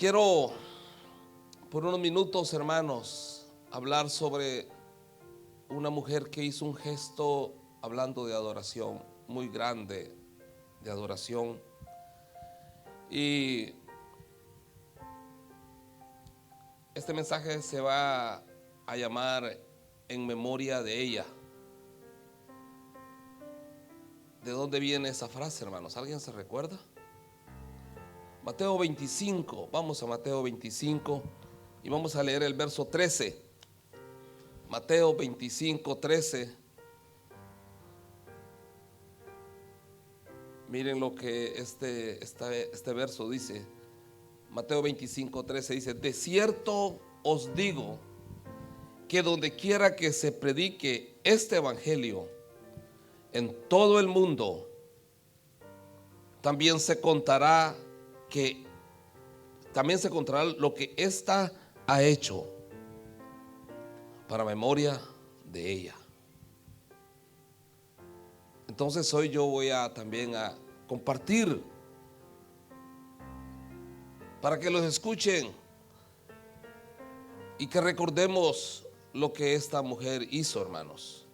Quiero por unos minutos, hermanos, hablar sobre una mujer que hizo un gesto hablando de adoración, muy grande de adoración. Y este mensaje se va a llamar En memoria de ella. ¿De dónde viene esa frase, hermanos? ¿Alguien se recuerda? Mateo 25, vamos a Mateo 25 y vamos a leer el verso 13. Mateo 25, 13. Miren lo que este verso dice. Mateo 25, 13 dice: de cierto os digo que donde quiera que se predique este evangelio en todo el mundo, también se contará lo que ésta ha hecho para memoria de ella. Entonces hoy yo voy también a compartir para que los escuchen y que recordemos lo que esta mujer hizo, hermanos,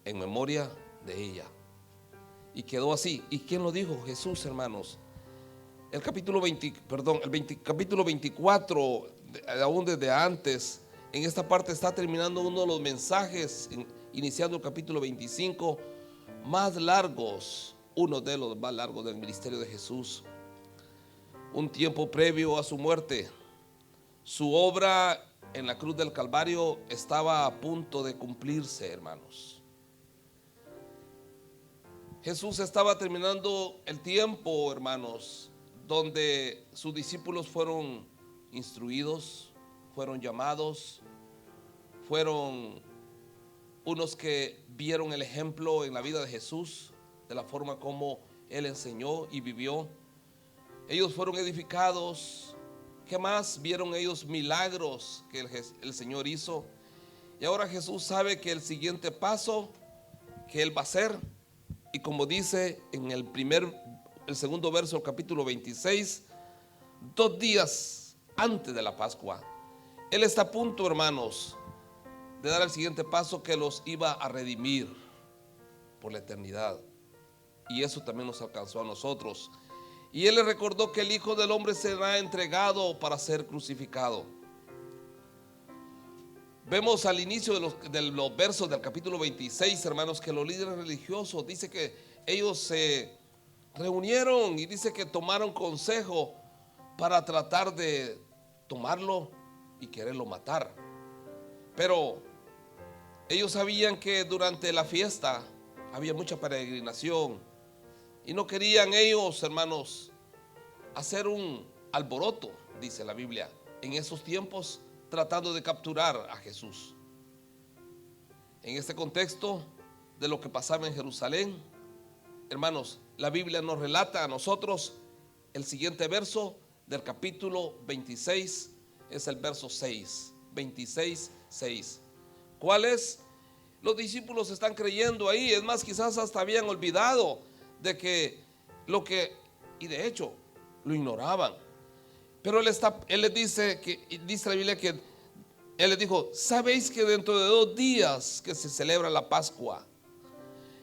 en memoria de ella. Y quedó así. ¿Y quién lo dijo? Jesús, hermanos. El capítulo 24, aún desde antes, en esta parte está terminando uno de los mensajes, iniciando el capítulo 25, más largos, uno de los más largos del ministerio de Jesús. Un tiempo previo a su muerte, su obra en la cruz del Calvario estaba a punto de cumplirse, hermanos. Jesús estaba terminando el tiempo, hermanos, donde sus discípulos fueron instruidos, fueron llamados, fueron unos que vieron el ejemplo en la vida de Jesús, de la forma como Él enseñó y vivió. Ellos fueron edificados. ¿Qué más? Vieron ellos milagros que el Señor hizo. Y ahora Jesús sabe que el siguiente paso que Él va a hacer, y como dice en el segundo verso del capítulo 26, 2 días antes de la Pascua, Él está a punto, hermanos, de dar el siguiente paso que los iba a redimir por la eternidad. Y eso también nos alcanzó a nosotros. Y Él les recordó que el Hijo del Hombre será entregado para ser crucificado. Vemos al inicio de los versos del capítulo 26, hermanos, que los líderes religiosos, dice que ellos se reunieron y dice que tomaron consejo para tratar de tomarlo y quererlo matar. Pero ellos sabían que durante la fiesta había mucha peregrinación y no querían ellos, hermanos, hacer un alboroto, dice la Biblia, en esos tiempos, tratando de capturar a Jesús. En este contexto de lo que pasaba en Jerusalén, hermanos, la Biblia nos relata a nosotros el siguiente verso del capítulo 26, es el verso 6, 26, 6. ¿Cuál es? Los discípulos están creyendo ahí, es más, quizás hasta habían olvidado de que y de hecho lo ignoraban. Pero él les dice la Biblia que Él les dijo: sabéis que dentro de 2 días que se celebra la Pascua,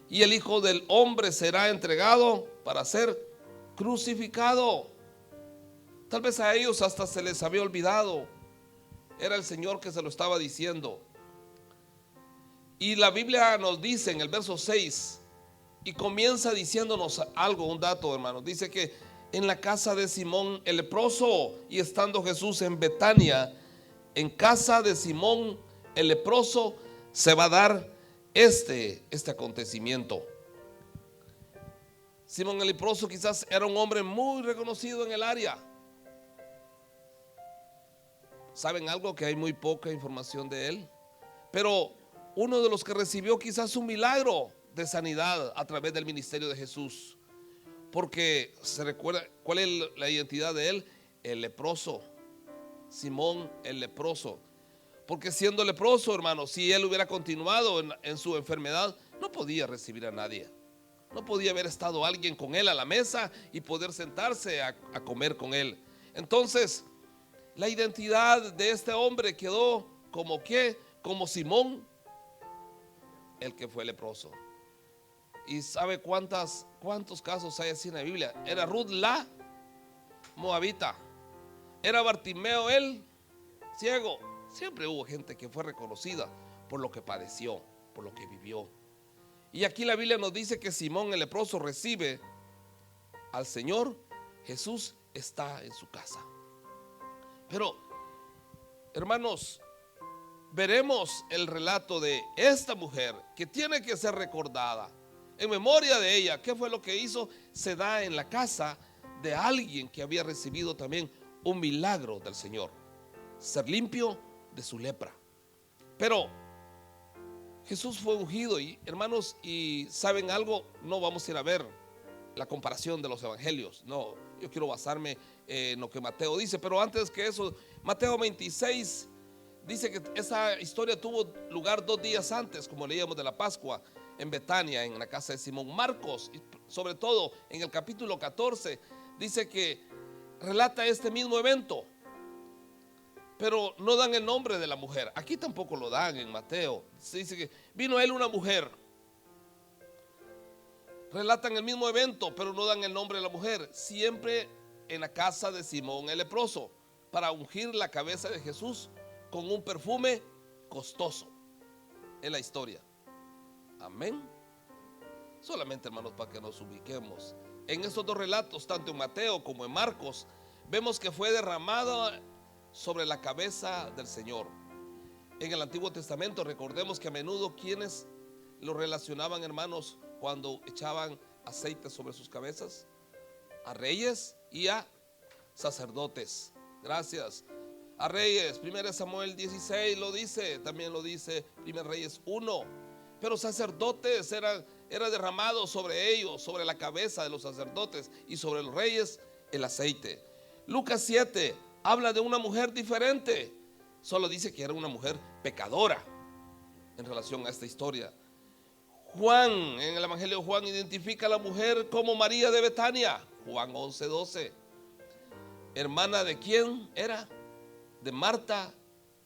y el Hijo del Hombre será entregado para ser crucificado. Tal vez a ellos hasta se les había olvidado. Era el Señor que se lo estaba diciendo. Y la Biblia nos dice en el verso 6, y comienza diciéndonos algo, un dato, hermanos. Dice que en la casa de Simón el leproso, y estando Jesús en Betania, en casa de Simón el leproso, se va a dar este acontecimiento. Simón el leproso quizás era un hombre muy reconocido en el área. ¿Saben algo? Que hay muy poca información de él. Pero uno de los que recibió quizás un milagro de sanidad a través del ministerio de Jesús. Porque se recuerda cuál es la identidad de él: el leproso. Simón el leproso. Porque siendo leproso, hermanos, si él hubiera continuado en su enfermedad, no podía recibir a nadie. No podía haber estado alguien con él a la mesa y poder sentarse a comer con él. Entonces, la identidad de este hombre quedó como que, como Simón, el que fue leproso. ¿Y sabe cuántos casos hay así en la Biblia? Era Ruth la moabita, era Bartimeo el ciego. Siempre hubo gente que fue reconocida por lo que padeció, por lo que vivió. Y aquí la Biblia nos dice que Simón el leproso recibe al Señor. Jesús está en su casa. Pero, hermanos, veremos el relato de esta mujer que tiene que ser recordada. En memoria de ella, ¿qué fue lo que hizo? Se da en la casa de alguien que había recibido también un milagro del Señor: ser limpio de su lepra. Pero Jesús fue ungido, y hermanos, y ¿saben algo? No vamos a ir a ver la comparación de los evangelios. No, yo quiero basarme en lo que Mateo dice. Pero antes que eso, Mateo 26 dice que esa historia tuvo lugar 2 días antes, como leíamos, de la Pascua, en Betania, en la casa de Simón. Marcos, sobre todo en el capítulo 14, dice que relata este mismo evento, pero no dan el nombre de la mujer. Aquí tampoco lo dan en Mateo. Se dice que vino a él una mujer. Relatan el mismo evento, pero no dan el nombre de la mujer. Siempre en la casa de Simón el leproso, para ungir la cabeza de Jesús con un perfume costoso. En la historia. Amén. Solamente, hermanos, para que nos ubiquemos. En estos 2 relatos, tanto en Mateo como en Marcos, vemos que fue derramado sobre la cabeza del Señor. En el Antiguo Testamento, recordemos que a menudo quienes lo relacionaban, hermanos, cuando echaban aceite sobre sus cabezas: a reyes y a sacerdotes. Gracias. A reyes, 1 Samuel 16 lo dice, también lo dice 1 Reyes 1. Pero sacerdotes era derramado sobre ellos, sobre la cabeza de los sacerdotes, y sobre los reyes el aceite. Lucas 7 habla de una mujer diferente. Solo dice que era una mujer pecadora en relación a esta historia. Juan, en el Evangelio de Juan, identifica a la mujer como María de Betania. Juan 11:12. ¿Hermana de quién era? De Marta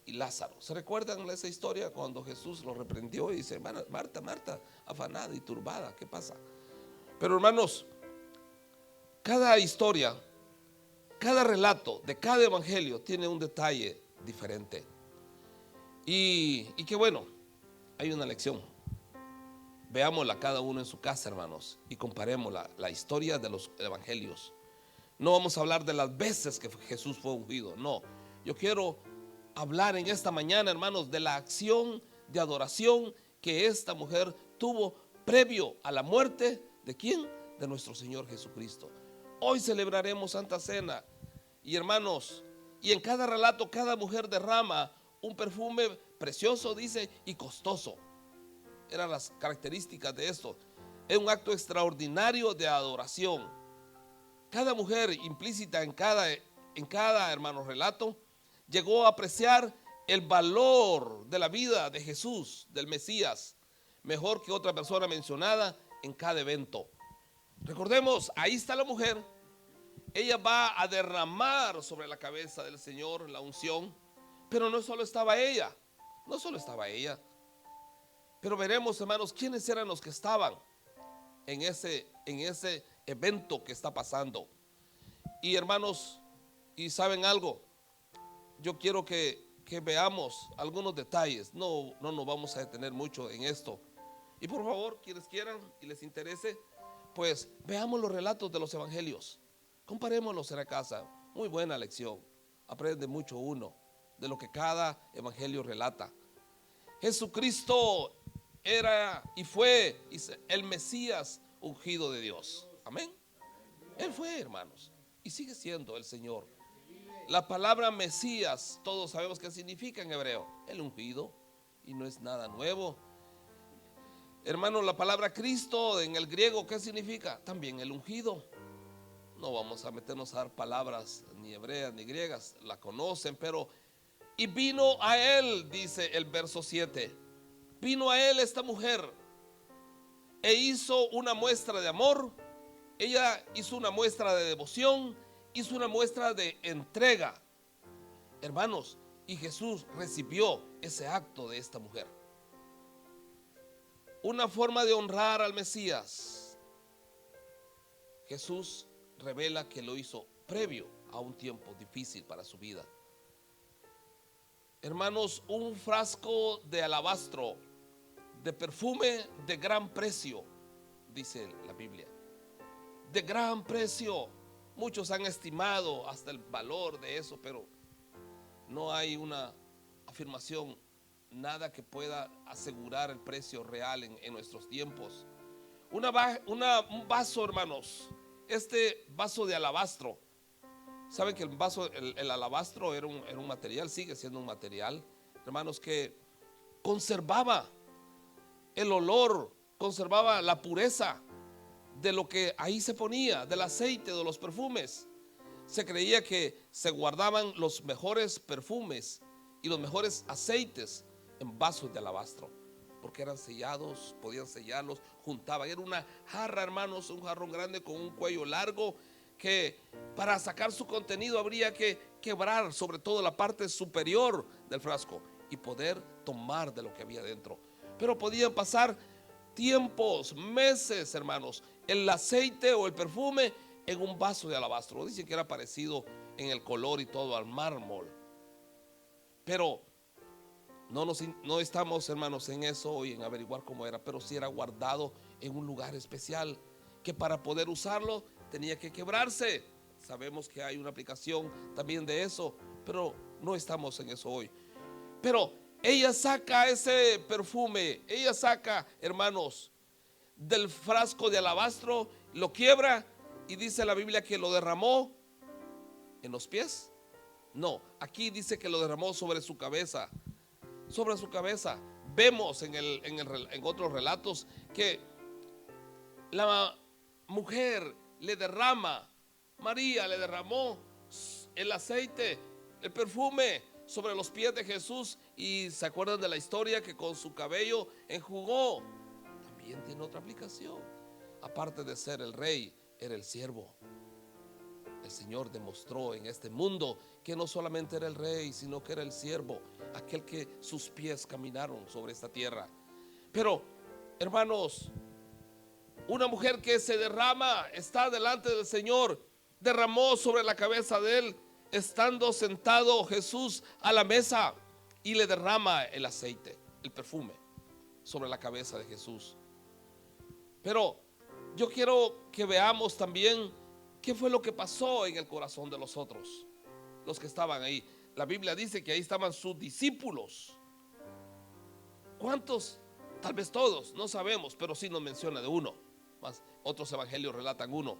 y Lázaro. ¿Se recuerdan esa historia cuando Jesús lo reprendió y dice: Marta, Marta, afanada y turbada, ¿qué pasa? Pero, hermanos, cada historia, cada relato de cada evangelio tiene un detalle diferente. Y qué bueno, hay una lección. Veámosla cada uno en su casa, hermanos, y comparemos la historia de los evangelios. No vamos a hablar de las veces que Jesús fue ungido, no. Yo quiero hablar en esta mañana, hermanos, de la acción de adoración que esta mujer tuvo previo a la muerte ¿de quién? De nuestro Señor Jesucristo. Hoy celebraremos Santa Cena, y hermanos, y en cada relato cada mujer derrama un perfume precioso, dice, y costoso. Eran las características de esto. Es un acto extraordinario de adoración. Cada mujer implícita en cada hermano relato llegó a apreciar el valor de la vida de Jesús, del Mesías, mejor que otra persona mencionada en cada evento. Recordemos, ahí está la mujer. Ella va a derramar sobre la cabeza del Señor la unción, pero no solo estaba ella, pero veremos, hermanos, quiénes eran los que estaban en ese evento que está pasando. Y, hermanos, y saben algo, yo quiero que veamos algunos detalles. No nos vamos a detener mucho en esto. Y por favor, quienes quieran y les interese, pues veamos los relatos de los evangelios. Comparémoslos en la casa. Muy buena lección. Aprende mucho uno de lo que cada evangelio relata. Jesucristo era y fue el Mesías ungido de Dios. Amén. Él fue, hermanos, y sigue siendo el Señor. La palabra Mesías, todos sabemos qué significa en hebreo: el ungido, y no es nada nuevo. Hermanos, la palabra Cristo en el griego, ¿qué significa? También el ungido. No vamos a meternos a dar palabras ni hebreas ni griegas, la conocen, pero y vino a él, dice el verso 7, vino a él esta mujer e hizo una muestra de amor. Ella hizo una muestra de devoción hizo una muestra de entrega, hermanos, y Jesús recibió ese acto de esta mujer. Una forma de honrar al Mesías. Jesús revela que lo hizo previo a un tiempo difícil para su vida. Hermanos, un frasco de alabastro, de perfume de gran precio, dice la Biblia. De gran precio. Muchos han estimado hasta el valor de eso, pero no hay una afirmación, nada que pueda asegurar el precio real en nuestros tiempos. Un vaso, hermanos, este vaso de alabastro. Saben que el alabastro era un material, sigue siendo un material, hermanos, que conservaba el olor, conservaba la pureza de lo que ahí se ponía, del aceite, de los perfumes. Se creía que se guardaban los mejores perfumes y los mejores aceites en vasos de alabastro, porque eran sellados, podían sellarlos, juntaban. Era una jarra, hermanos, un jarrón grande con un cuello largo, que para sacar su contenido habría que quebrar sobre todo la parte superior del frasco y poder tomar de lo que había dentro. Pero podían pasar tiempos, meses, hermanos, el aceite o el perfume en un vaso de alabastro. Dicen que era parecido en el color y todo al mármol. Pero no estamos, hermanos, en eso hoy, en averiguar cómo era, pero sí era guardado en un lugar especial, que para poder usarlo tenía que quebrarse. Sabemos que hay una aplicación también de eso, pero no estamos en eso hoy. Pero ella saca ese perfume, ella saca, hermanos, del frasco de alabastro, lo quiebra y dice la Biblia que lo derramó en los pies. No, aquí dice que lo derramó sobre su cabeza. Sobre su cabeza. Vemos en otros relatos que la mujer le derrama, María le derramó el aceite, el perfume sobre los pies de Jesús, y se acuerdan de la historia que con su cabello enjugó. También tiene otra aplicación. Aparte de ser el rey, era el siervo. El Señor demostró en este mundo que no solamente era el rey, sino que era el siervo, aquel que sus pies caminaron sobre esta tierra. Pero, hermanos, una mujer que se derrama, está delante del Señor, derramó sobre la cabeza de él, estando sentado Jesús a la mesa, y le derrama el aceite, el perfume, sobre la cabeza de Jesús. Pero yo quiero que veamos también qué fue lo que pasó en el corazón de los otros, los que estaban ahí. La Biblia dice que ahí estaban sus discípulos. ¿Cuántos? Tal vez todos, no sabemos, pero sí nos menciona de uno. Más otros evangelios relatan uno.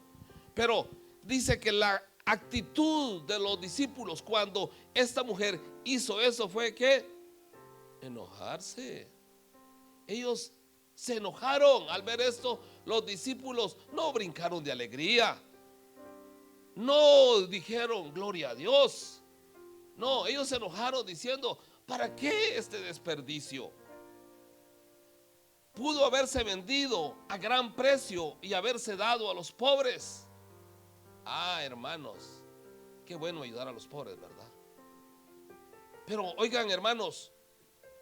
Pero dice que la actitud de los discípulos cuando esta mujer hizo eso fue que enojarse. Ellos se enojaron al ver esto. Los discípulos no brincaron de alegría, no dijeron gloria a Dios. No, ellos se enojaron diciendo: ¿para qué este desperdicio? Pudo haberse vendido a gran precio y haberse dado a los pobres. Hermanos, qué bueno ayudar a los pobres, ¿verdad? Pero oigan, hermanos,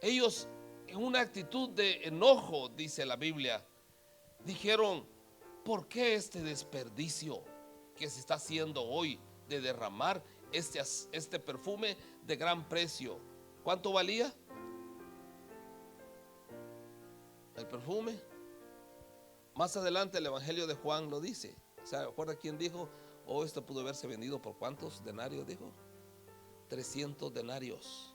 ellos en una actitud de enojo, dice la Biblia, dijeron: ¿por qué este desperdicio que se está haciendo hoy de derramar este perfume de gran precio? ¿Cuánto valía el perfume? Más adelante el Evangelio de Juan lo dice. ¿Se acuerda quién dijo: esto pudo haberse vendido por cuántos denarios? Dijo 300 denarios.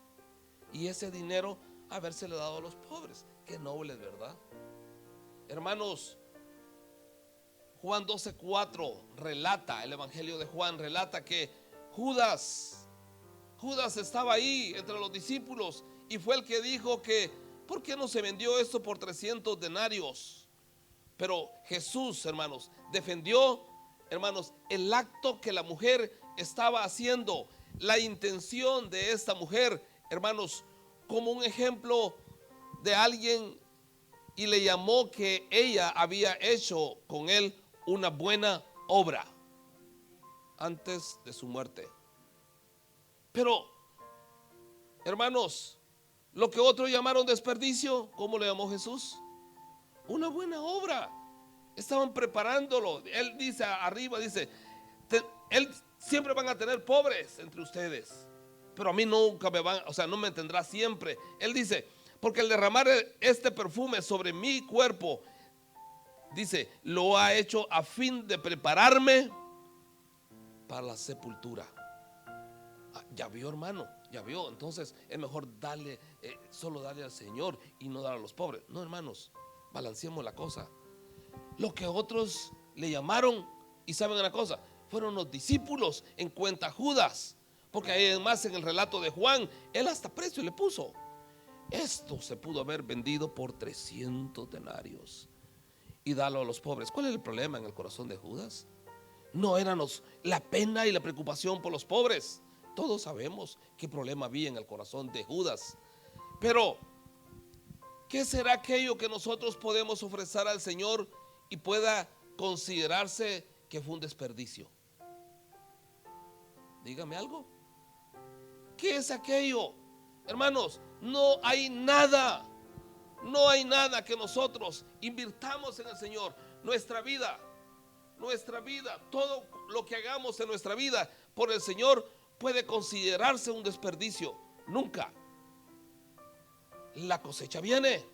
Y ese dinero habérsele dado a los pobres. Qué nobles, ¿verdad? Hermanos, Juan 12:4 relata, el Evangelio de Juan relata que Judas estaba ahí entre los discípulos y fue el que dijo que ¿por qué no se vendió esto por 300 denarios? Pero Jesús, hermanos, defendió, hermanos, el acto que la mujer estaba haciendo, la intención de esta mujer, hermanos, como un ejemplo de alguien, y le llamó que ella había hecho con él una buena obra. antes de su muerte. Pero, hermanos, lo que otros llamaron desperdicio, ¿cómo le llamó Jesús? Una buena obra. Estaban preparándolo. Él dice arriba, dice, él siempre van a tener pobres entre ustedes, pero a mí nunca me van, o sea, no me tendrá siempre. Él dice, porque el derramar este perfume sobre mi cuerpo, dice, lo ha hecho a fin de prepararme para la sepultura. Ya vio, hermano, ya vio. Entonces es mejor darle, solo darle al Señor y no dar a los pobres. No, hermanos, balanceemos la cosa. Lo que otros le llamaron, y saben una cosa, fueron los discípulos en cuenta Judas, porque además en el relato de Juan, él hasta precio le puso. Esto se pudo haber vendido por 300 denarios y darlo a los pobres. ¿Cuál es el problema en el corazón de Judas? No eran la pena y la preocupación por los pobres. Todos sabemos qué problema había en el corazón de Judas. Pero, ¿qué será aquello que nosotros podemos ofrecer al Señor y pueda considerarse que fue un desperdicio? Dígame algo. ¿Qué es aquello? Hermanos, no hay nada que nosotros invirtamos en el Señor. Nuestra vida, todo lo que hagamos en nuestra vida por el Señor puede considerarse un desperdicio. Nunca. La cosecha viene.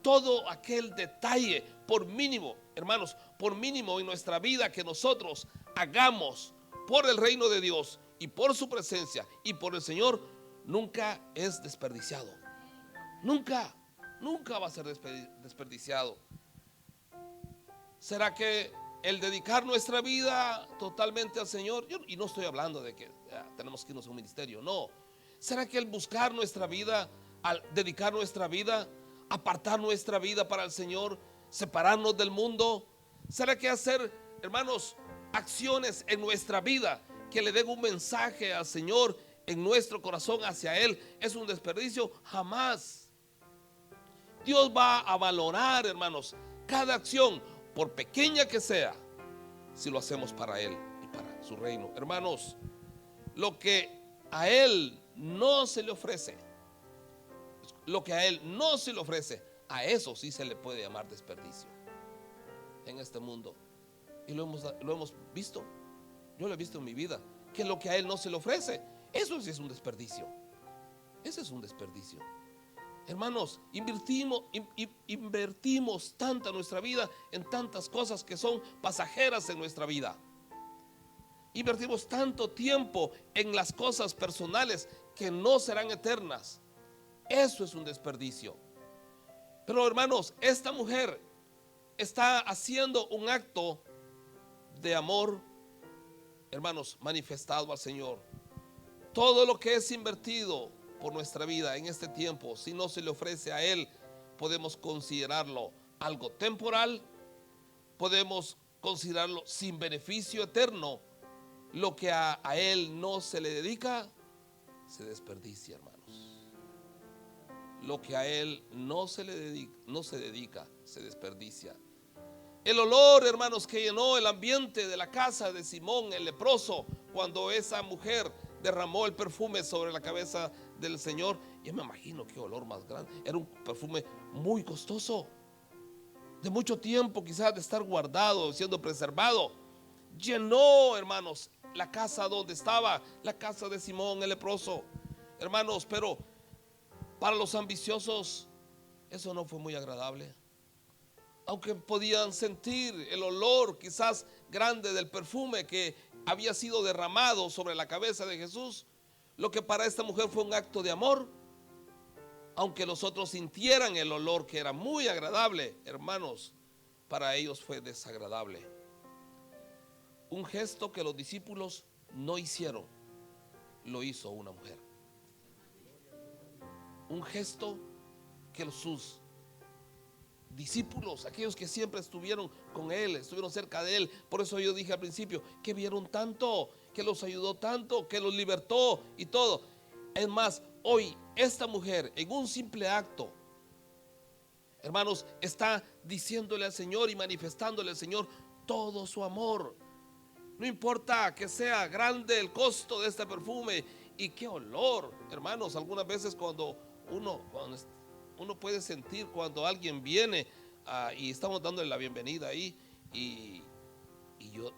Todo aquel detalle, por mínimo, hermanos, por mínimo en nuestra vida que nosotros hagamos por el reino de Dios y por su presencia y por el Señor, nunca es desperdiciado. Nunca va a ser desperdiciado. ¿Será que el dedicar nuestra vida totalmente al Señor, y no estoy hablando de que tenemos que irnos a un ministerio, no. ¿Será que el buscar nuestra vida, al dedicar nuestra vida, apartar nuestra vida para el Señor, separarnos del mundo? ¿Será que hacer, hermanos, acciones en nuestra vida que le den un mensaje al Señor en nuestro corazón hacia Él es un desperdicio? Jamás. Dios va a valorar, hermanos, cada acción, por pequeña que sea, si lo hacemos para Él y para su reino. Hermanos, lo que a Él no se le ofrece, a eso sí se le puede llamar desperdicio en este mundo. Y lo hemos visto. Yo lo he visto en mi vida, que lo que a Él no se le ofrece, eso sí es un desperdicio. Ese es un desperdicio. Hermanos, invertimos tanta nuestra vida en tantas cosas que son pasajeras en nuestra vida. Invertimos tanto tiempo en las cosas personales que no serán eternas. Eso es un desperdicio. Pero, hermanos, esta mujer está haciendo un acto de amor, hermanos, manifestado al Señor. Todo lo que es invertido por nuestra vida en este tiempo, si no se le ofrece a Él, podemos considerarlo algo temporal, podemos considerarlo sin beneficio eterno. Lo que a Él no se le dedica, se desperdicia, hermanos. Lo que a Él no se dedica, se desperdicia. El olor, hermanos, que llenó el ambiente de la casa de Simón el leproso, cuando esa mujer derramó el perfume sobre la cabeza del Señor, yo me imagino qué olor más grande. Era un perfume muy costoso, de mucho tiempo quizás de estar guardado, siendo preservado. Llenó, hermanos, la casa donde estaba, la casa de Simón el leproso. Hermanos, pero para los ambiciosos eso no fue muy agradable. Aunque podían sentir el olor quizás grande del perfume que había sido derramado sobre la cabeza de Jesús, lo que para esta mujer fue un acto de amor, aunque los otros sintieran el olor que era muy agradable, hermanos, para ellos fue desagradable. Un gesto que los discípulos no hicieron, lo hizo una mujer. Un gesto que sus discípulos, aquellos que siempre estuvieron con Él, estuvieron cerca de Él, por eso yo dije al principio, que vieron tanto, que los ayudó tanto, que los libertó y todo. Es más, hoy esta mujer en un simple acto, hermanos, está diciéndole al Señor y manifestándole al Señor todo su amor. No importa que sea grande el costo de este perfume y qué olor, hermanos. Algunas veces cuando uno puede sentir cuando alguien viene y estamos dándole la bienvenida ahí y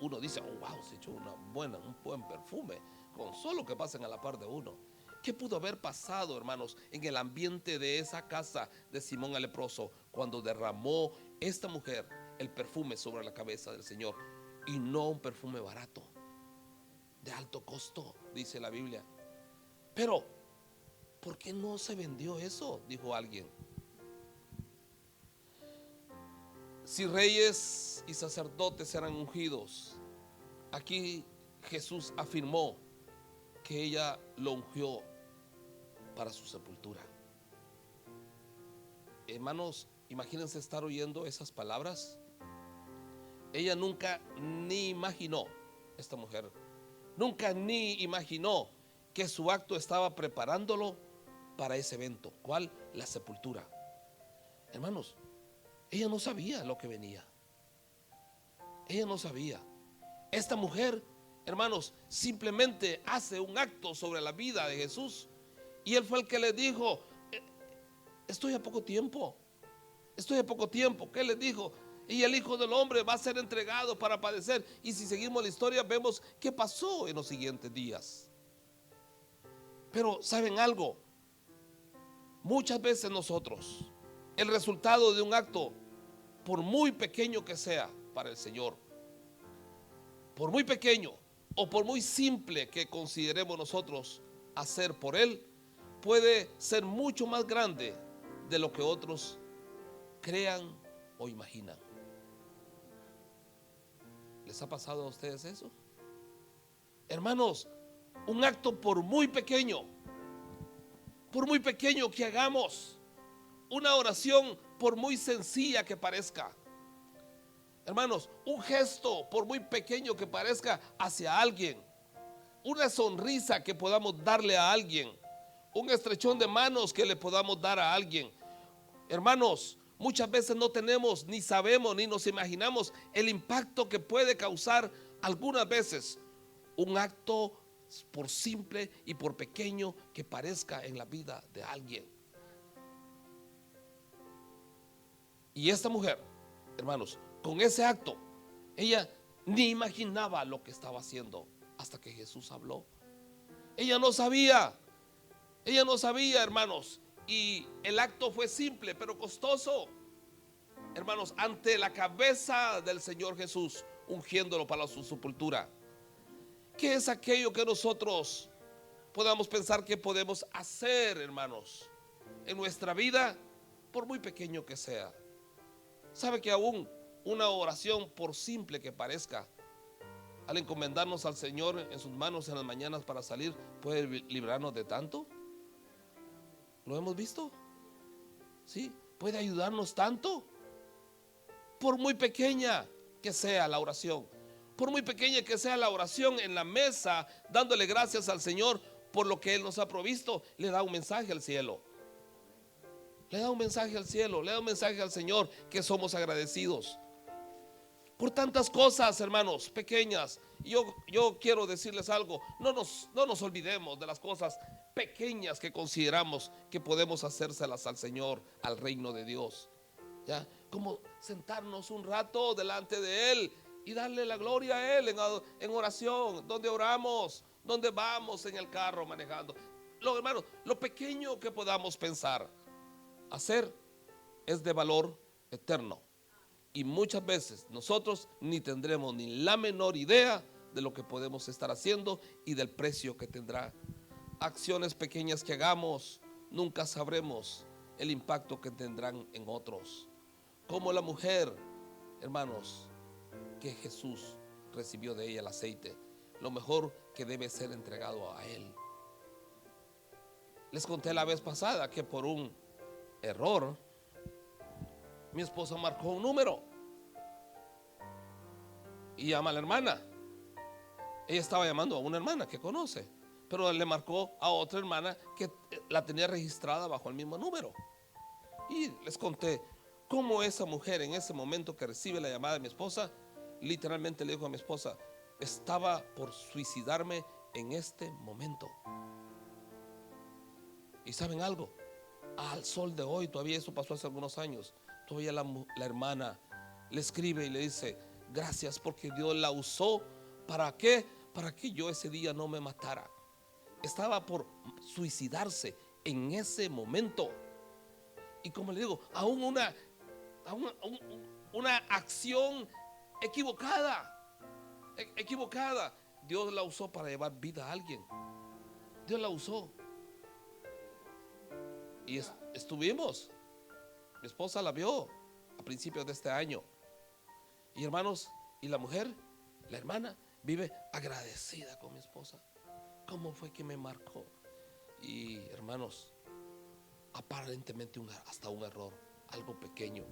uno dice, oh, wow, se echó un buen perfume con solo que pasen a la par de uno. ¿Qué pudo haber pasado, hermanos, en el ambiente de esa casa de Simón el leproso cuando derramó esta mujer el perfume sobre la cabeza del Señor? Y no un perfume barato, de alto costo, dice la Biblia. Pero, ¿por qué no se vendió eso?, dijo alguien. Si reyes y sacerdotes eran ungidos, aquí Jesús afirmó que ella lo ungió para su sepultura. Hermanos, imagínense estar oyendo esas palabras. Ella nunca ni imaginó, esta mujer, nunca ni imaginó que su acto estaba preparándolo para ese evento. ¿Cuál? La sepultura. Hermanos, ella no sabía lo que venía. Ella no sabía. Esta mujer, hermanos, simplemente hace un acto sobre la vida de Jesús. Y él fue el que le dijo, estoy a poco tiempo. Estoy a poco tiempo. ¿Qué le dijo? Y el Hijo del Hombre va a ser entregado para padecer. Y si seguimos la historia, vemos qué pasó en los siguientes días. Pero ¿saben algo? Muchas veces nosotros, el resultado de un acto, por muy pequeño que sea para el Señor, por muy pequeño o por muy simple que consideremos nosotros hacer por Él, puede ser mucho más grande de lo que otros crean o imaginan. ¿Les ha pasado a ustedes eso? Hermanos, un acto por muy pequeño que hagamos, una oración por muy sencilla que parezca, hermanos, un gesto por muy pequeño que parezca hacia alguien, una sonrisa que podamos darle a alguien, un estrechón de manos que le podamos dar a alguien. Hermanos, muchas veces no tenemos, ni sabemos, ni nos imaginamos el impacto que puede causar algunas veces un acto, por simple y por pequeño que parezca, en la vida de alguien. Y esta mujer, hermanos, con ese acto, ella ni imaginaba lo que estaba haciendo hasta que Jesús habló. Ella no sabía, hermanos, y el acto fue simple pero costoso, hermanos, ante la cabeza del Señor Jesús, ungiéndolo para su sepultura. ¿Qué es aquello que nosotros podamos pensar que podemos hacer, hermanos, en nuestra vida, por muy pequeño que sea? ¿Sabe que aún una oración, por simple que parezca, al encomendarnos al Señor en sus manos en las mañanas para salir, puede librarnos de tanto? ¿Lo hemos visto? ¿Sí? Puede ayudarnos tanto. Por muy pequeña que sea la oración, por muy pequeña que sea la oración en la mesa, dándole gracias al Señor por lo que Él nos ha provisto, le da un mensaje al cielo. Le da un mensaje al cielo, le da un mensaje al Señor que somos agradecidos por tantas cosas, hermanos, pequeñas. Yo quiero decirles algo, no nos olvidemos de las cosas pequeñas que consideramos que podemos hacérselas al Señor, al reino de Dios. ¿Ya? Como sentarnos un rato delante de Él y darle la gloria a Él en oración, donde oramos, donde vamos en el carro manejando. Hermanos, lo pequeño que podamos pensar hacer es de valor eterno. Y muchas veces nosotros ni tendremos ni la menor idea de lo que podemos estar haciendo y del precio que tendrá. Acciones pequeñas que hagamos, nunca sabremos el impacto que tendrán en otros. Como la mujer, hermanos, que Jesús recibió de ella el aceite, lo mejor que debe ser entregado a Él. Les conté la vez pasada que por un error mi esposa marcó un número y llama a la hermana. Ella estaba llamando a una hermana que conoce, pero le marcó a otra hermana que la tenía registrada bajo el mismo número. Y les conté cómo esa mujer, en ese momento que recibe la llamada de mi esposa, literalmente le dijo a mi esposa: estaba por suicidarme en este momento. ¿Y saben algo? Al sol de hoy, todavía eso pasó hace algunos años, todavía la hermana le escribe y le dice: gracias porque Dios la usó. ¿Para qué? Para que yo ese día no me matara. Estaba por suicidarse en ese momento. Y como le digo, aún una acción equivocada, Dios la usó para llevar vida a alguien. Dios la usó. Y estuvimos, mi esposa la vio a principios de este año. Y hermanos, y la mujer, la hermana, vive agradecida con mi esposa. ¿Cómo fue que me marcó? Y hermanos, aparentemente hasta un error, algo pequeño.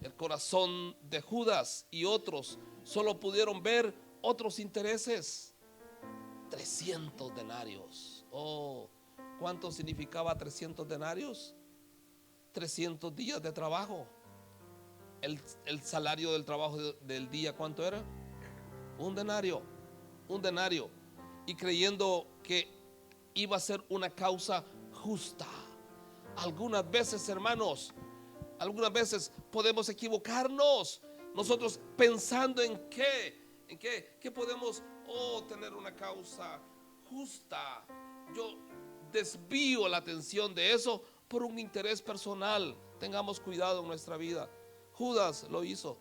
El corazón de Judas y otros solo pudieron ver otros intereses. 300 denarios. Oh, ¿cuánto significaba 300 denarios? 300 días de trabajo. El salario del trabajo del día, ¿cuánto era? Un denario. Y creyendo que iba a ser una causa justa. Algunas veces, hermanos, podemos equivocarnos. Nosotros pensando en qué podemos tener una causa justa. Yo desvío la atención de eso por un interés personal. Tengamos cuidado en nuestra vida. Judas lo hizo.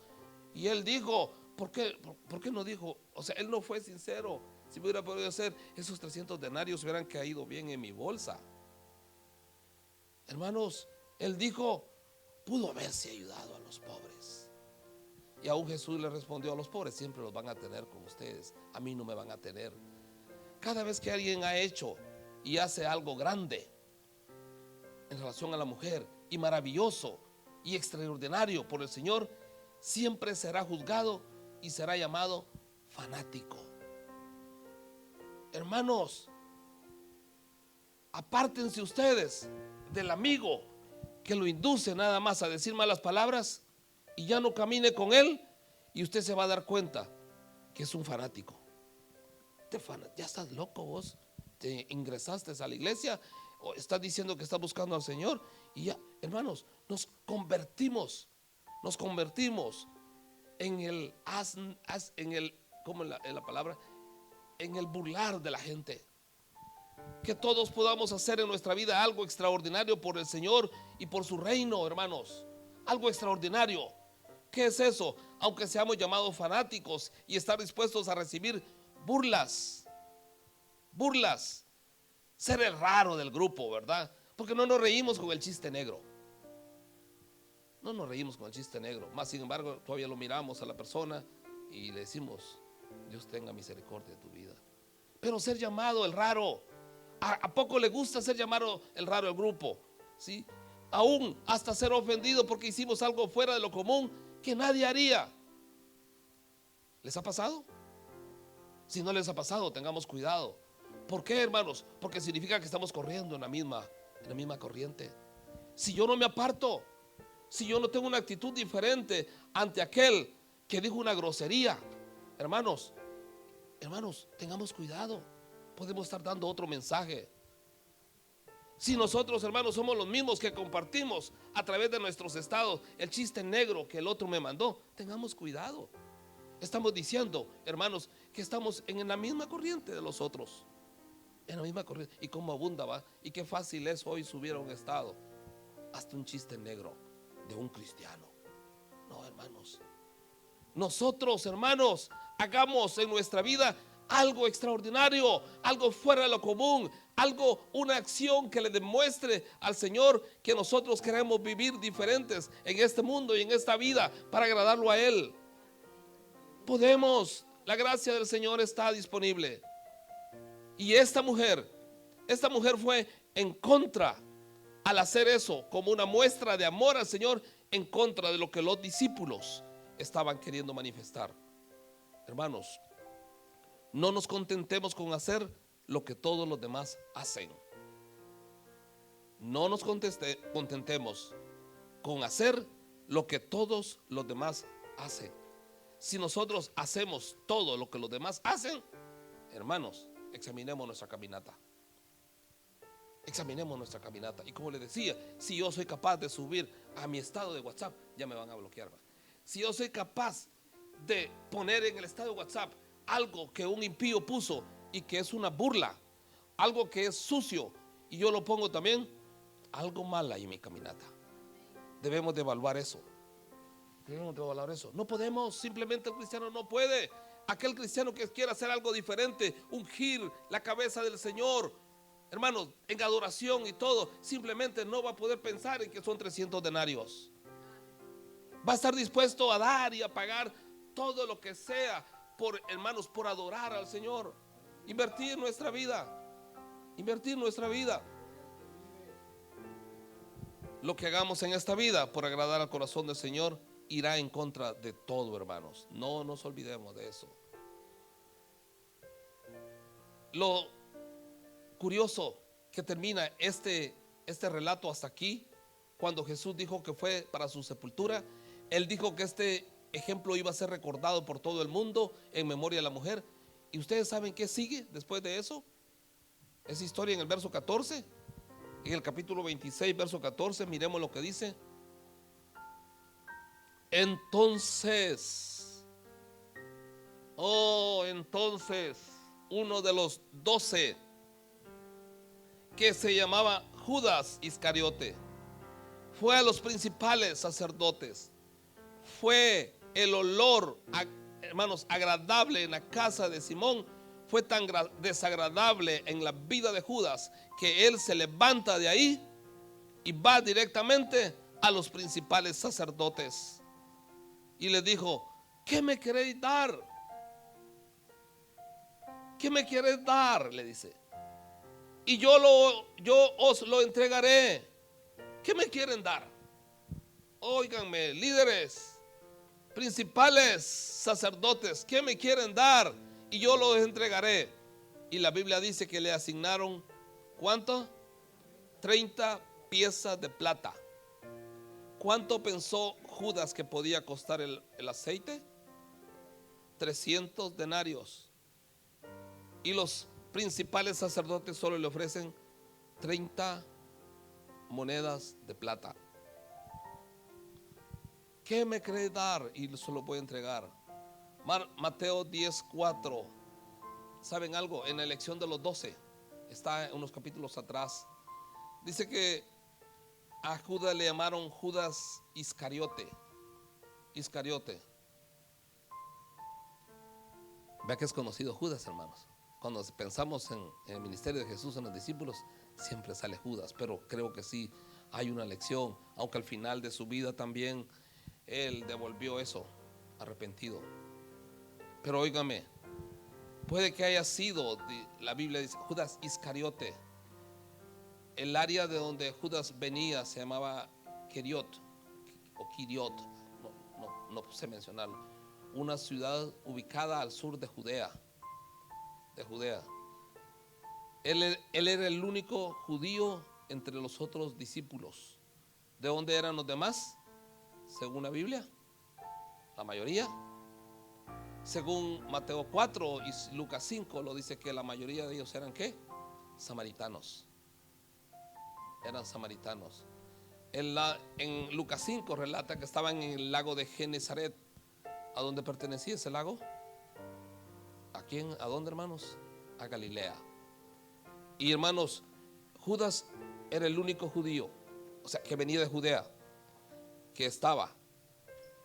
Y él dijo, ¿por qué no dijo? O sea, él no fue sincero. Si hubiera podido hacer, esos 300 denarios hubieran caído bien en mi bolsa. Hermanos, él dijo, pudo haberse ayudado a los pobres. Y aún Jesús le respondió: a los pobres siempre los van a tener con ustedes, a mí no me van a tener. Cada vez que alguien ha hecho y hace algo grande en relación a la mujer, y maravilloso y extraordinario por el Señor, siempre será juzgado y será llamado fanático. Hermanos, apártense ustedes del amigo que lo induce nada más a decir malas palabras, y ya no camine con él, y usted se va a dar cuenta que es un fanático. Ya estás loco vos, te ingresaste a la iglesia, o estás diciendo que estás buscando al Señor, y ya, hermanos, nos convertimos en el ¿cómo es la palabra? En el burlar de la gente. Que todos podamos hacer en nuestra vida algo extraordinario por el Señor y por su reino, hermanos. Algo extraordinario. ¿Qué es eso? Aunque seamos llamados fanáticos y estar dispuestos a recibir burlas. Ser el raro del grupo, ¿verdad? Porque no nos reímos con el chiste negro. Más sin embargo, todavía lo miramos a la persona y le decimos: Dios tenga misericordia de tu vida. Pero ser llamado el raro, ¿a poco le gusta ser llamado el raro del grupo? ¿Sí? Aún hasta ser ofendido porque hicimos algo fuera de lo común que nadie haría. ¿Les ha pasado? Si no les ha pasado, tengamos cuidado. ¿Por qué, hermanos? Porque significa que estamos corriendo en la misma corriente. Si yo no me aparto, si yo no tengo una actitud diferente ante aquel que dijo una grosería, hermanos, tengamos cuidado. Podemos estar dando otro mensaje. Si nosotros, hermanos, somos los mismos que compartimos a través de nuestros estados el chiste negro que el otro me mandó, tengamos cuidado. Estamos diciendo, hermanos, que estamos en la misma corriente de los otros. En la misma corriente. Y cómo abunda, va. Y qué fácil es hoy subir a un estado hasta un chiste negro de un cristiano. No, hermanos. Nosotros, hermanos, hagamos en nuestra vida algo extraordinario, algo fuera de lo común, una acción que le demuestre al Señor que nosotros queremos vivir diferentes en este mundo y en esta vida para agradarlo a Él. Podemos, la gracia del Señor está disponible. Y esta mujer fue en contra, al hacer eso, como una muestra de amor al Señor, en contra de lo que los discípulos estaban queriendo manifestar. Hermanos, no nos contentemos con hacer lo que todos los demás hacen. No nos contentemos con hacer lo que todos los demás hacen. si nosotros hacemos todo lo que los demás hacen, hermanos, examinemos nuestra caminata. Examinemos nuestra caminata. Y como les decía, si yo soy capaz de subir a mi estado de WhatsApp, ya me van a bloquear. Si yo soy capaz de poner en el estado de WhatsApp algo que un impío puso y que es una burla, algo que es sucio, y yo lo pongo también, algo mal hay en mi caminata. Debemos de evaluar eso. Debemos de evaluar eso. No podemos, simplemente el cristiano no puede. Aquel cristiano que quiera hacer algo diferente, ungir la cabeza del Señor, hermanos, en adoración y todo, simplemente no va a poder pensar en que son 300 denarios. Va a estar dispuesto a dar y a pagar todo lo que sea por, hermanos, por adorar al Señor. Invertir nuestra vida. Invertir nuestra vida. Lo que hagamos en esta vida por agradar al corazón del Señor irá en contra de todo, hermanos. No nos olvidemos de eso. Lo curioso que termina este relato hasta aquí, cuando Jesús dijo que fue para su sepultura, Él dijo que este ejemplo iba a ser recordado por todo el mundo en memoria de la mujer. ¿Y ustedes saben qué sigue después de eso? Esa historia en el verso 14, en el capítulo 26, verso 14, miremos lo que dice. Entonces, uno de los 12, que se llamaba Judas Iscariote, fue a los principales sacerdotes. Fue el olor, hermanos, agradable en la casa de Simón, fue tan desagradable en la vida de Judas, que él se levanta de ahí y va directamente a los principales sacerdotes y les dijo: ¿qué me queréis dar? ¿Qué me queréis dar? Le dice. Y yo os lo entregaré. ¿Qué me quieren dar? Óiganme, líderes, principales sacerdotes, ¿qué me quieren dar? Y yo los entregaré. Y la Biblia dice que le asignaron, ¿cuánto? 30 piezas de plata. ¿Cuánto pensó Judas que podía costar el aceite? 300 denarios. Y los principales sacerdotes solo le ofrecen 30 monedas de plata. ¿Qué me queréis dar? Y se lo voy a entregar. Mateo 10:4. ¿Saben algo? En la elección de los 12, está unos capítulos atrás, dice que a Judas le llamaron Judas Iscariote. Iscariote. Vea que es conocido Judas, hermanos. Cuando pensamos en el ministerio de Jesús, en los discípulos, siempre sale Judas, pero creo que sí hay una lección, aunque al final de su vida también él devolvió eso, arrepentido. Pero óigame, puede que haya sido, la Biblia dice, Judas Iscariote. El área de donde Judas venía se llamaba Keriot o Kiriot, no sé mencionarlo, una ciudad ubicada al sur de Judea. Él era el único judío entre los otros discípulos. ¿De dónde eran los demás? Según la Biblia, la mayoría. Según Mateo 4 y Lucas 5 lo dice que la mayoría de ellos eran ¿qué? Samaritanos. Eran samaritanos. En Lucas 5 relata que estaban en el lago de Genesaret. ¿A dónde pertenecía ese lago? ¿A quién? ¿A dónde, hermanos? A Galilea. Y hermanos, Judas era el único judío, o sea, que venía de Judea, que estaba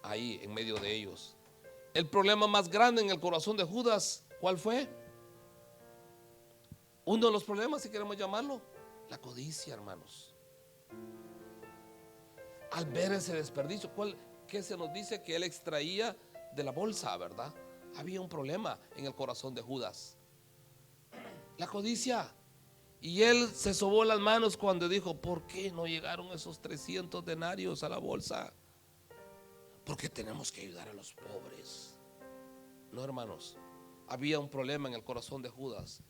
ahí en medio de ellos. El problema más grande en el corazón de Judas, ¿cuál fue? Uno de los problemas, si queremos llamarlo, la codicia, hermanos. Al ver ese desperdicio, ¿qué se nos dice? Que él extraía de la bolsa, ¿verdad? Había un problema en el corazón de Judas, la codicia. Y él se sobó las manos cuando dijo: ¿por qué no llegaron esos 300 denarios a la bolsa? Porque tenemos que ayudar a los pobres. No, hermanos, había un problema en el corazón de Judas,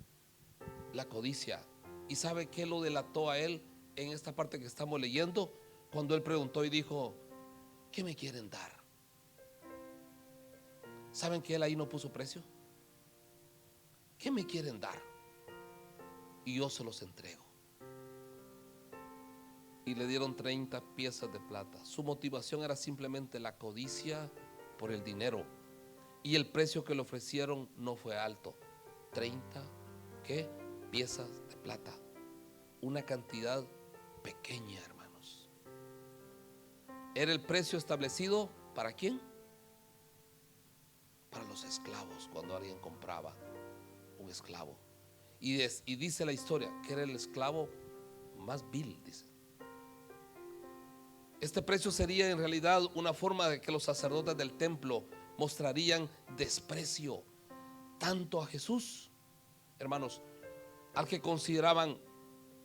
la codicia. ¿Y sabe qué lo delató a él en esta parte que estamos leyendo? Cuando él preguntó y dijo: ¿qué me quieren dar? ¿Saben que él ahí no puso precio? ¿Qué me quieren dar? Y yo se los entrego. Y le dieron 30 piezas de plata. Su motivación era simplemente la codicia por el dinero. Y el precio que le ofrecieron no fue alto. 30, ¿qué? Piezas de plata. Una cantidad pequeña, hermanos. Era el precio establecido ¿para quién? Para los esclavos, cuando alguien compraba un esclavo. Y dice la historia que era el esclavo más vil, dice. Este precio sería en realidad una forma de que los sacerdotes del templo mostrarían desprecio tanto a Jesús, hermanos, al que consideraban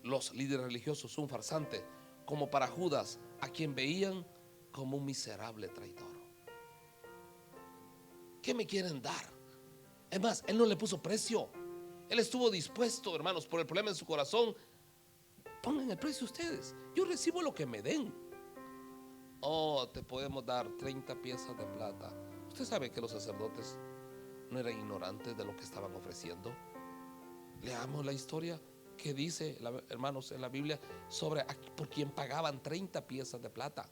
los líderes religiosos un farsante, como para Judas, a quien veían como un miserable traidor. ¿Qué me quieren dar? Es más, él no le puso precio. Él estuvo dispuesto, hermanos, por el problema en su corazón. Pongan el precio ustedes. Yo recibo lo que me den. Oh, te podemos dar 30 piezas de plata. Usted sabe que los sacerdotes no eran ignorantes de lo que estaban ofreciendo. Leamos la historia que dice, hermanos, en la Biblia sobre por quien pagaban 30 piezas de plata.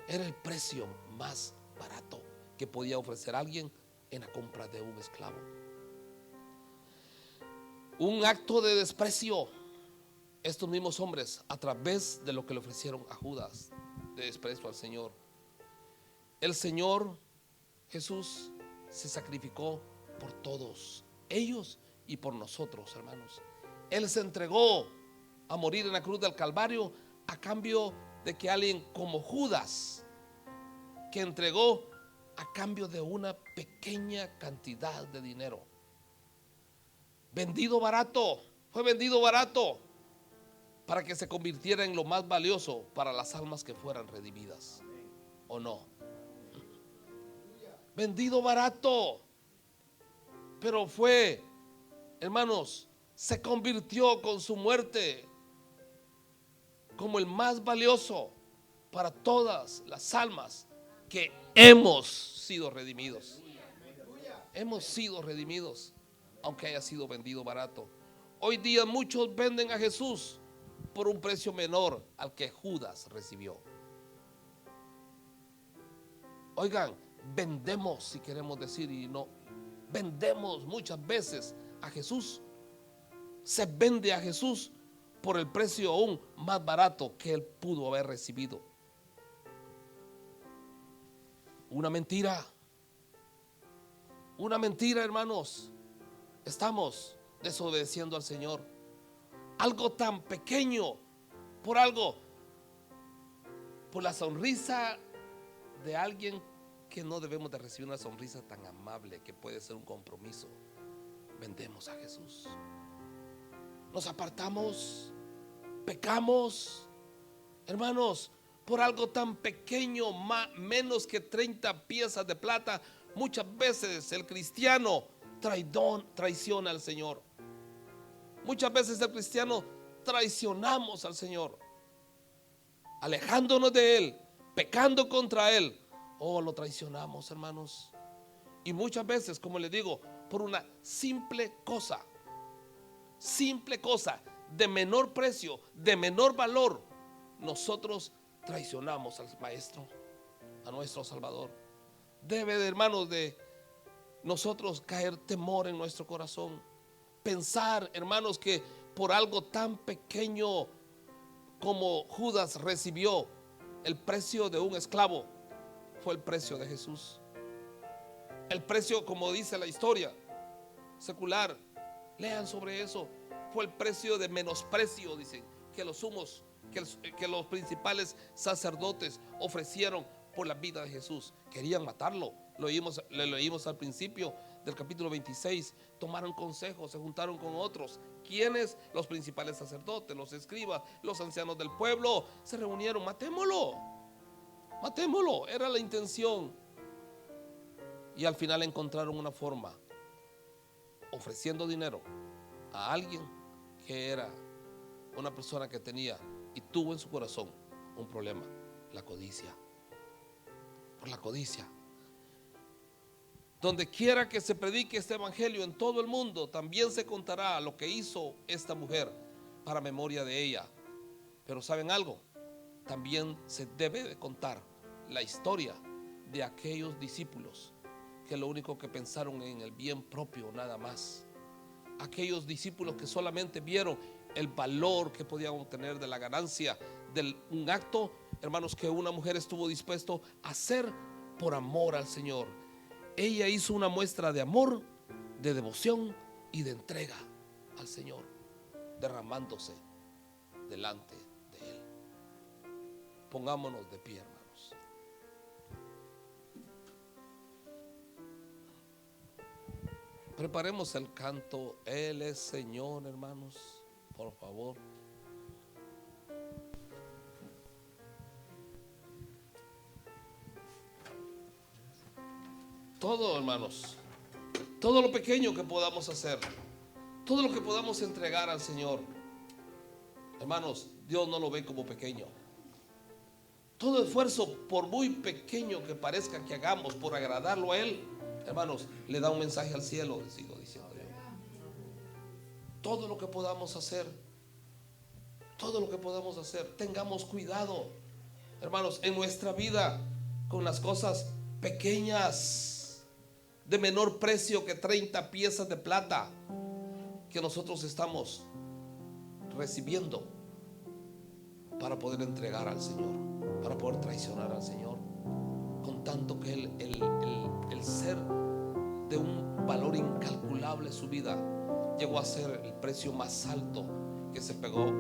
Era el precio más barato que podía ofrecer alguien en la compra de un esclavo. Un acto de desprecio. Estos mismos hombres, a través de lo que le ofrecieron a Judas, de desprecio al Señor. El Señor Jesús se sacrificó por todos ellos y por nosotros, hermanos. Él se entregó a morir en la cruz del Calvario a cambio de que alguien como Judas, que entregó a cambio de una pequeña cantidad de dinero, vendido barato, fue vendido barato para que se convirtiera en lo más valioso para las almas que fueran redimidas, ¿o no? Vendido barato, pero fue, hermanos, se convirtió con su muerte como el más valioso para todas las almas que hemos sido redimidos. Hemos sido redimidos, aunque haya sido vendido barato. Hoy día muchos venden a Jesús por un precio menor al que Judas recibió. Oigan, vendemos, si queremos decir, y no, vendemos muchas veces a Jesús. Se vende a Jesús por el precio aún más barato que él pudo haber recibido. Una mentira, hermanos. Estamos desobedeciendo al Señor. Algo tan pequeño, por la sonrisa de alguien que no debemos de recibir, una sonrisa tan amable que puede ser un compromiso. Vendemos a Jesús. Nos apartamos, pecamos, hermanos, por algo tan pequeño, menos que 30 piezas de plata. Muchas veces el cristiano traiciona al Señor. Muchas veces el cristiano traicionamos al Señor, alejándonos de Él, pecando contra Él. Oh, lo traicionamos, hermanos. Y muchas veces, como les digo, por una simple cosa de menor precio, de menor valor, nosotros traicionamos al Maestro, a nuestro Salvador. Debe de, hermanos, de nosotros caer temor en nuestro corazón. Pensar, hermanos, que por algo tan pequeño como Judas recibió el precio de un esclavo, fue el precio de Jesús. El precio, como dice la historia secular, lean sobre eso, fue el precio de menosprecio, dicen, que los principales sacerdotes ofrecieron por la vida de Jesús. Querían matarlo. Le leímos al principio del capítulo 26. Tomaron consejos, se juntaron con otros. ¿Quiénes? Los principales sacerdotes, los escribas, los ancianos del pueblo. Se reunieron, matémoslo, era la intención. Y al final encontraron una forma, ofreciendo dinero a alguien que era una persona que tenía y tuvo en su corazón un problema: la codicia. Por la codicia. Donde quiera que se predique este evangelio en todo el mundo, también se contará lo que hizo esta mujer para memoria de ella. Pero ¿saben algo? También se debe de contar la historia de aquellos discípulos que lo único que pensaron en el bien propio nada más. Aquellos discípulos que solamente vieron el valor que podían obtener de la ganancia de un acto, hermanos, que una mujer estuvo dispuesto a hacer por amor al Señor. Ella hizo una muestra de amor, de devoción y de entrega al Señor, derramándose delante de Él. Pongámonos de pie, hermanos. Preparemos el canto Él es Señor, hermanos, por favor. Todo, hermanos, todo lo pequeño que podamos hacer, todo lo que podamos entregar al Señor, hermanos, Dios no lo ve como pequeño. Todo esfuerzo, por muy pequeño que parezca que hagamos por agradarlo a Él, hermanos, le da un mensaje al cielo, sigo diciendo yo. Todo lo que podamos hacer, tengamos cuidado, hermanos, en nuestra vida con las cosas pequeñas, de menor precio que 30 piezas de plata que nosotros estamos recibiendo para poder entregar al Señor, para poder traicionar al Señor, con tanto que el ser de un valor incalculable su vida llegó a ser el precio más alto que se pagó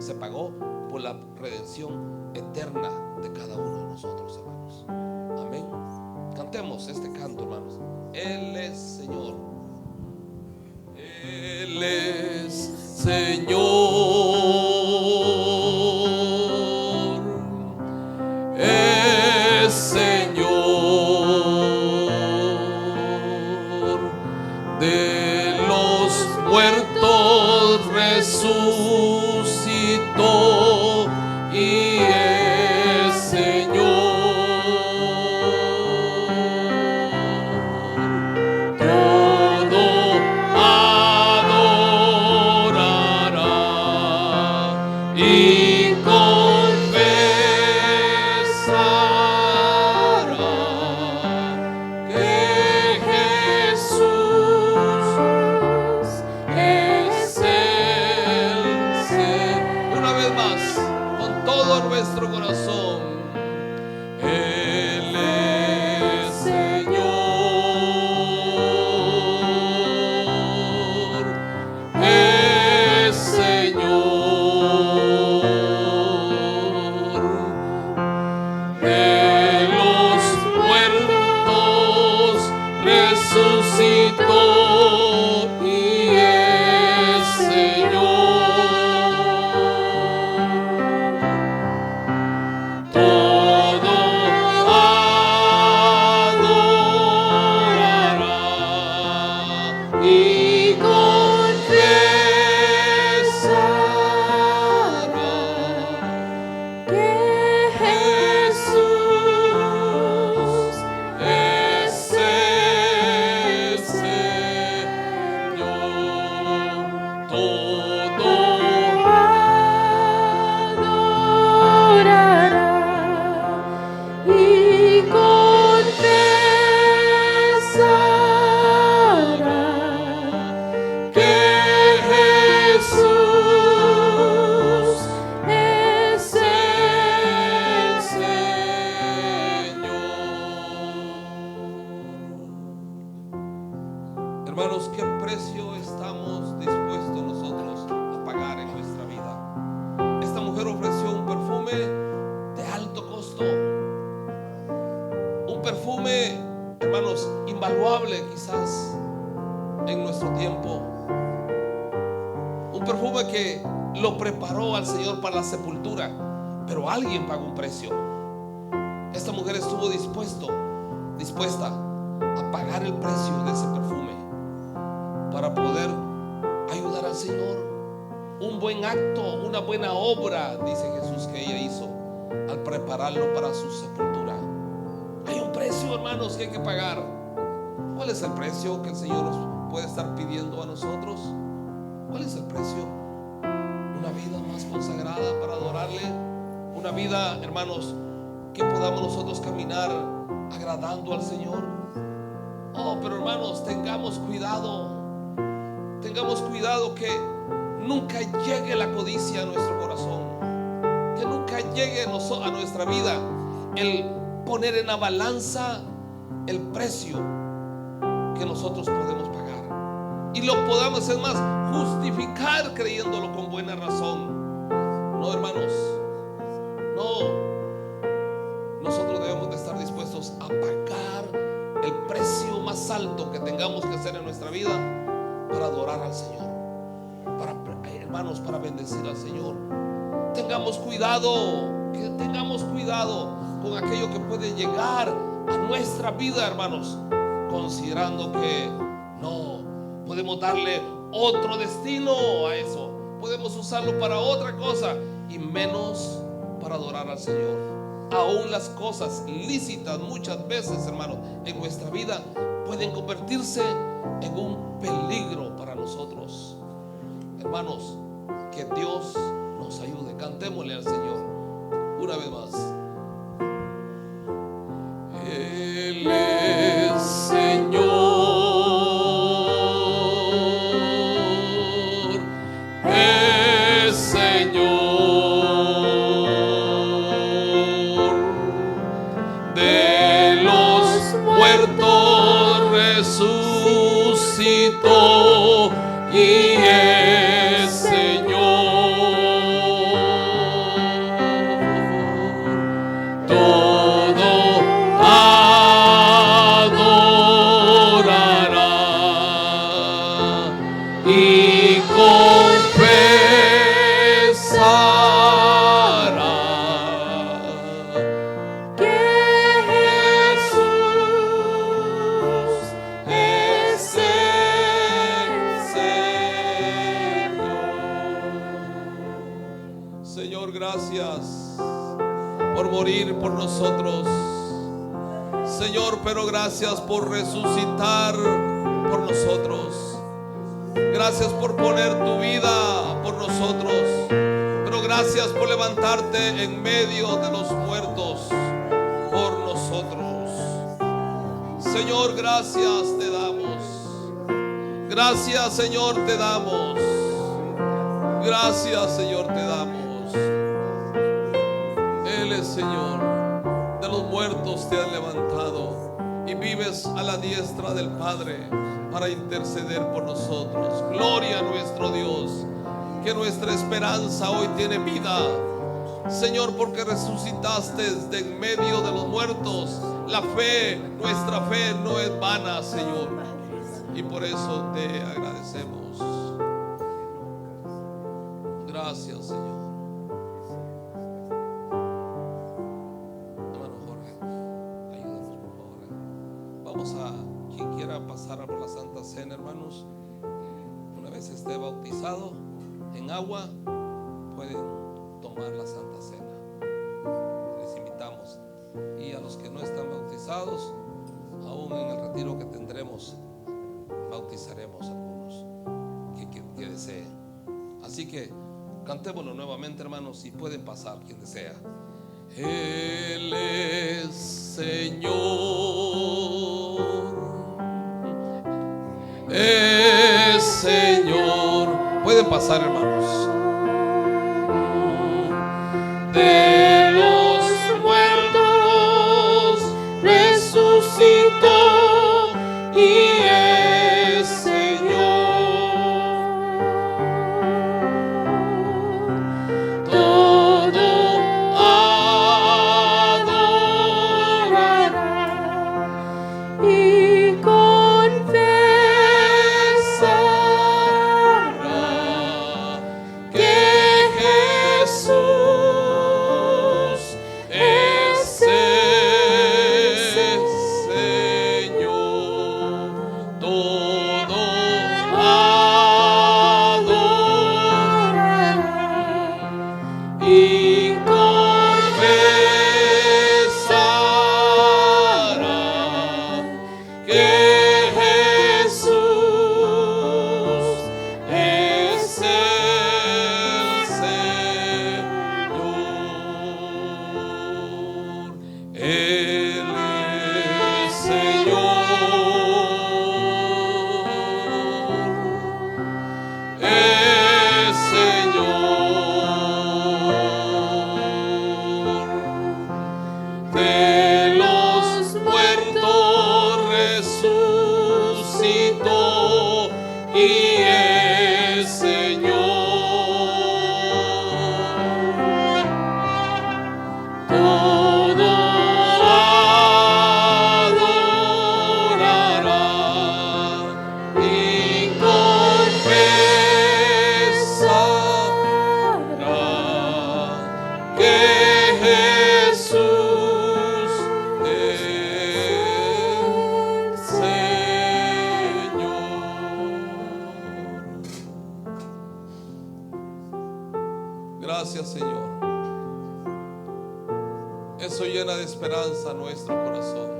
por la redención eterna de cada uno de nosotros, hermanos. Amén. Cantemos este canto, hermanos. Él es Señor. Él es Señor. Es Señor. De los muertos resucitó y es Señor. Hermanos, ¿qué precio estamos dispuestos nosotros a pagar en nuestra vida? Esta mujer ofreció un perfume de alto costo, un perfume, hermanos, invaluable quizás en nuestro tiempo, un perfume que lo preparó al Señor para la sepultura, pero alguien pagó un precio. Esta mujer estuvo dispuesta a pagar el precio de ese perfume para poder ayudar al Señor. Un buen acto, una buena obra, dice Jesús, que ella hizo al prepararlo para su sepultura. Hay un precio, hermanos, que hay que pagar. ¿Cuál es el precio que el Señor nos puede estar pidiendo a nosotros? ¿Cuál es el precio? Una vida más consagrada para adorarle. Una vida, hermanos, que podamos nosotros caminar agradando al Señor. Oh, pero hermanos, tengamos cuidado. Tengamos cuidado que nunca llegue la codicia a nuestro corazón. Que nunca llegue a nuestra vida el poner en la balanza el precio que nosotros podemos pagar. Y lo podamos, es más, justificar creyéndolo con buena razón. No, hermanos, no. Nosotros debemos de estar dispuestos a pagar el precio más alto que tengamos que hacer en nuestra vida para adorar al Señor, hermanos, para bendecir al Señor. Tengamos cuidado con aquello que puede llegar a nuestra vida, hermanos, considerando que no podemos darle otro destino a eso, podemos usarlo para otra cosa y menos para adorar al Señor. Aún las cosas lícitas muchas veces, hermanos, en nuestra vida pueden convertirse en un peligro para nosotros. Hermanos, que Dios nos ayude. Cantémosle al Señor una vez más. Él es Señor, es Señor, de los muertos resucitó y es Señor. Todo adorará y confesará que Jesús es el Señor. Señor, gracias por morir por nosotros, Señor, pero gracias por resucitar por nosotros. Gracias por poner tu vida por nosotros, pero gracias por levantarte en medio de los muertos por nosotros. Señor, gracias te damos. Gracias, Señor, te damos. Gracias, Señor, te damos. Él es Señor. De los muertos te has levantado y vives a la diestra del Padre para interceder por nosotros. Gloria a nuestro Dios, que nuestra esperanza hoy tiene vida, Señor, porque resucitaste de en medio de los muertos. La fe, nuestra fe no es vana, Señor, y por eso te agradecemos. Gracias, Señor. Hermano Jorge, ayúdanos por favor. Vamos a, quien quiera pasar por la Santa Cena, hermanos, una vez esté bautizado en agua, pueden tomar la Santa Cena. Les invitamos. Y a los que no están bautizados, aún en el retiro que tendremos, bautizaremos a algunos que deseen. Así que cantémoslo nuevamente, hermanos, y pueden pasar quien desea. Él es Señor, es Señor. Pueden pasar, hermanos. De los muertos resucitó y es Señor. Todo adorará y confesará que Jesús Gracias, Señor. Eso llena de esperanza nuestro corazón.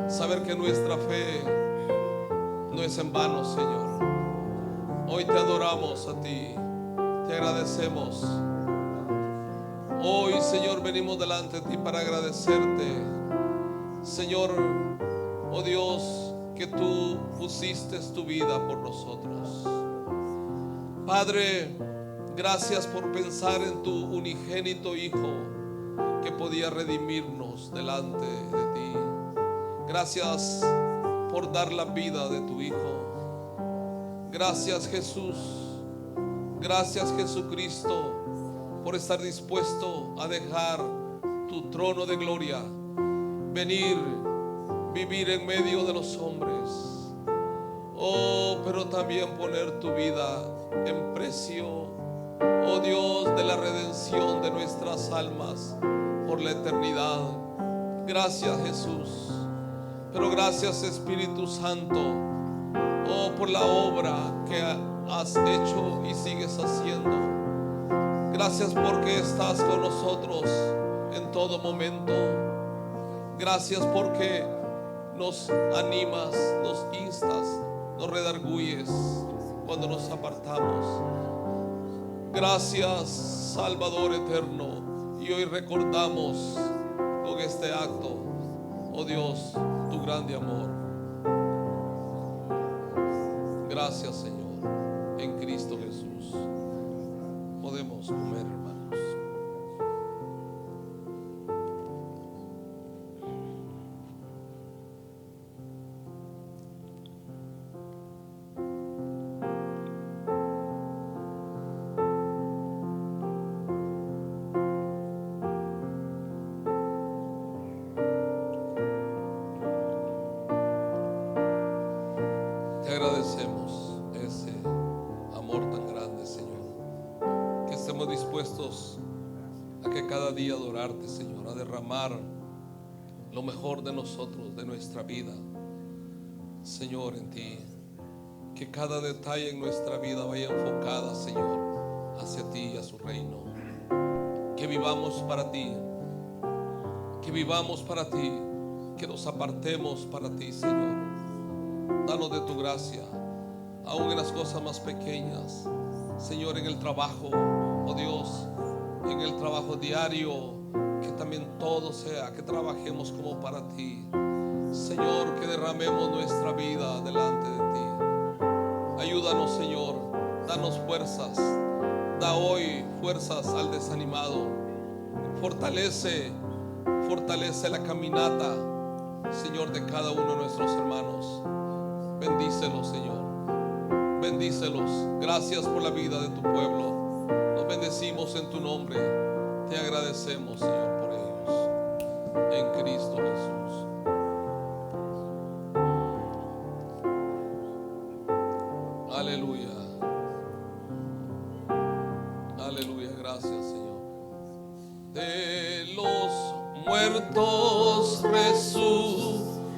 Saber que nuestra fe no es en vano, Señor. Hoy te adoramos a ti, te agradecemos. Hoy, Señor, venimos delante de ti para agradecerte, Señor, oh Dios, que tú pusiste tu vida por nosotros. Padre, gracias por pensar en tu unigénito Hijo que podía redimirnos delante de ti. Gracias por dar la vida de tu Hijo. Gracias, Jesús. Gracias, Jesucristo, por estar dispuesto a dejar tu trono de gloria, venir, vivir en medio de los hombres. Oh, pero también poner tu vida en precio, oh Dios, de la redención de nuestras almas por la eternidad. Gracias, Jesús. Pero gracias, Espíritu Santo, oh, por la obra que has hecho y sigues haciendo. Gracias porque estás con nosotros en todo momento. Gracias porque nos animas, nos instas, nos redarguyes cuando nos apartamos. Gracias, Salvador eterno. Y hoy recordamos con este acto, oh Dios, tu grande amor. Gracias, Señor, en Cristo Jesús. Podemos comer, hermanos. Te agradecemos ese amor tan grande, Señor, que estemos dispuestos a que cada día adorarte, Señor, a derramar lo mejor de nosotros, de nuestra vida, Señor, en ti. Que cada detalle en nuestra vida vaya enfocada, Señor, hacia ti y a su reino. Que vivamos para ti, que vivamos para ti, que nos apartemos para ti, Señor. Danos de tu gracia, aún en las cosas más pequeñas, Señor, en el trabajo, oh Dios, en el trabajo diario, que también todo sea, que trabajemos como para ti, Señor, que derramemos nuestra vida delante de ti. Ayúdanos, Señor, danos fuerzas, da hoy fuerzas al desanimado, fortalece la caminata, Señor, de cada uno de nuestros hermanos. Bendícelos, Señor, bendícelos. Gracias por la vida de tu pueblo. Nos bendecimos en tu nombre. Te agradecemos, Señor, por ellos. En Cristo Jesús. Aleluya. Aleluya. Gracias, Señor. De los muertos resucitó.